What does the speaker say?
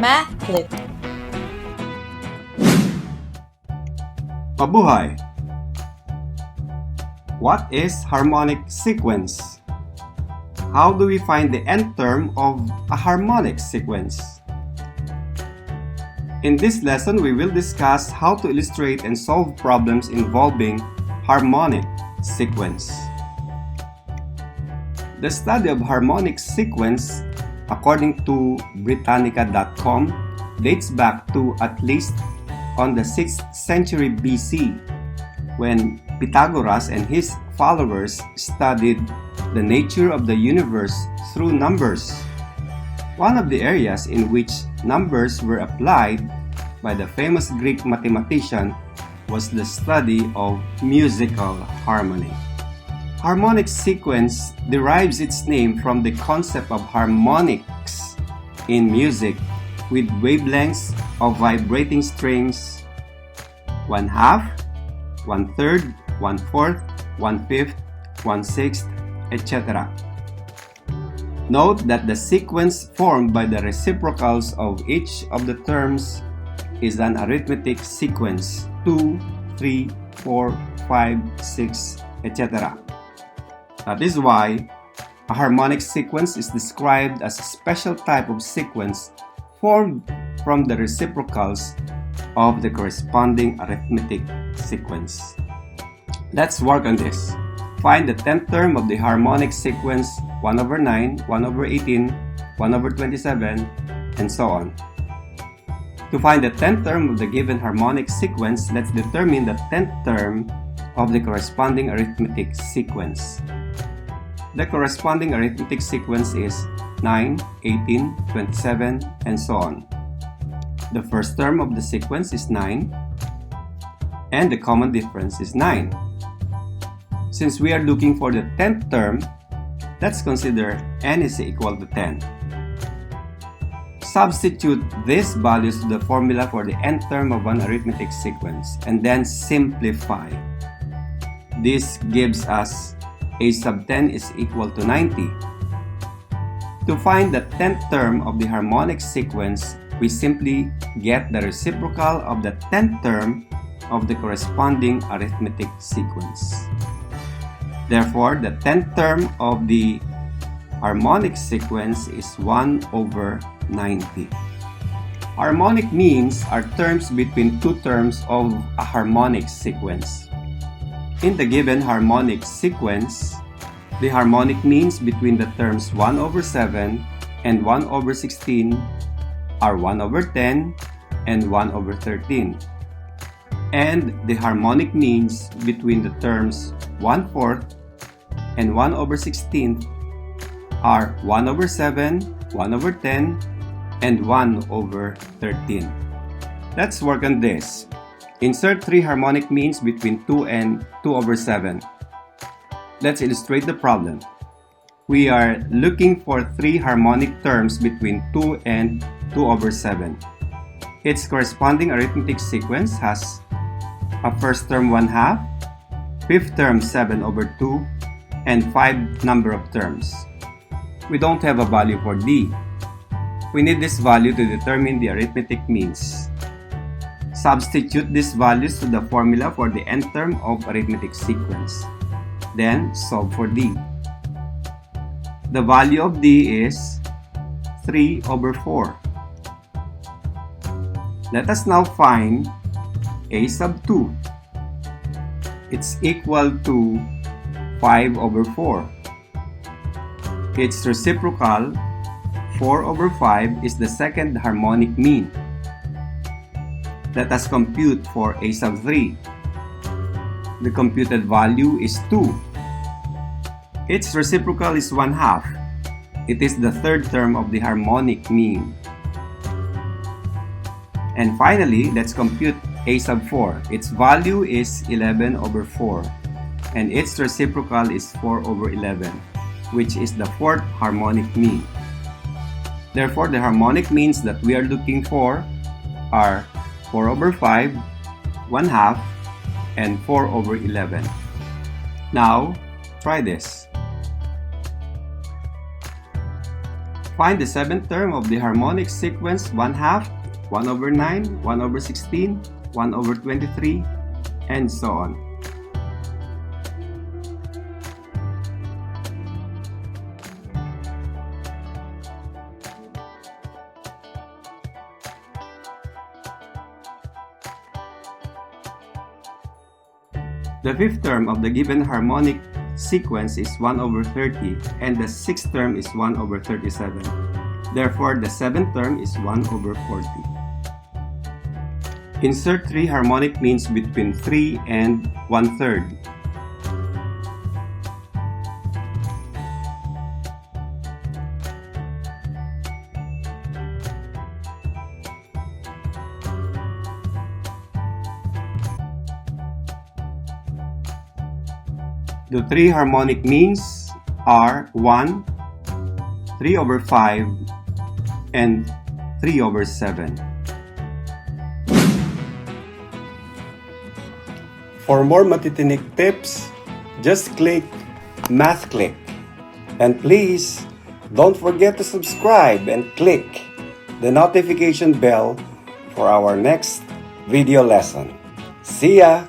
MathKlik. Mabuhay! What is harmonic sequence? How do we find the nth term of a harmonic sequence? In this lesson, we will discuss how to illustrate and solve problems involving harmonic sequence. The study of harmonic sequence, according to Britannica.com, dates back to at least on the 6th century BC, when Pythagoras and his followers studied the nature of the universe through numbers. One of the areas in which numbers were applied by the famous Greek mathematician was the study of musical harmony. Harmonic sequence derives its name from the concept of harmonics in music, with wavelengths of vibrating strings 1/2, 1/3, 1/4, 1/5, 1/6, etc. Note that the sequence formed by the reciprocals of each of the terms is an arithmetic sequence 2, 3, 4, 5, 6, etc. That is why a harmonic sequence is described as a special type of sequence formed from the reciprocals of the corresponding arithmetic sequence. Let's work on this. Find the 10th term of the harmonic sequence 1/9, 1/18, 1/27, and so on. To find the 10th term of the given harmonic sequence, let's determine the 10th term of the corresponding arithmetic sequence. The corresponding arithmetic sequence is 9, 18, 27, and so on. The first term of the sequence is 9, and the common difference is 9. Since we are looking for the 10th term, let's consider n is equal to 10. Substitute these values to the formula for the nth term of an arithmetic sequence, and then simplify. This gives us a sub 10 is equal to 90. To find the 10th term of the harmonic sequence, we simply get the reciprocal of the 10th term of the corresponding arithmetic sequence. Therefore, the 10th term of the harmonic sequence is 1/90. Harmonic means are terms between two terms of a harmonic sequence. In the given harmonic sequence, the harmonic means between the terms 1/7 and 1/16 are 1/10 and 1/13. And the harmonic means between the terms 1/4 and 1/16 are 1/7, 1/10, and 1/13. Let's work on this. Insert 3 harmonic means between 2 and 2/7. Let's illustrate the problem. We are looking for 3 harmonic terms between 2 and 2/7. Its corresponding arithmetic sequence has a first term 1/2, fifth term 7/2, and 5 number of terms. We don't have a value for D. We need this value to determine the arithmetic means. Substitute these values to the formula for the nth term of arithmetic sequence. Then solve for D. The value of D is 3/4. Let us now find a sub 2. It's equal to 5/4. Its reciprocal, 4/5, is the second harmonic mean. Let us compute for a sub 3. The computed value is 2. Its reciprocal is 1/2. It is the third term of the harmonic mean. And finally, let's compute a sub 4. Its value is 11/4. And its reciprocal is 4/11, which is the fourth harmonic mean. Therefore, the harmonic means that we are looking for are 4/5, 1/2, and 4/11. Now, try this. Find the seventh term of the harmonic sequence 1/2, 1/9, 1/16, 1/23, and so on. The fifth term of the given harmonic sequence is 1/30 and the sixth term is 1/37. Therefore, the seventh term is 1/40. Insert 3 harmonic means between 3 and 1/3. The 3 harmonic means are 1, 3/5, and 3/7. For more matitinig tips, just click MathKlik. And please, don't forget to subscribe and click the notification bell for our next video lesson. See ya!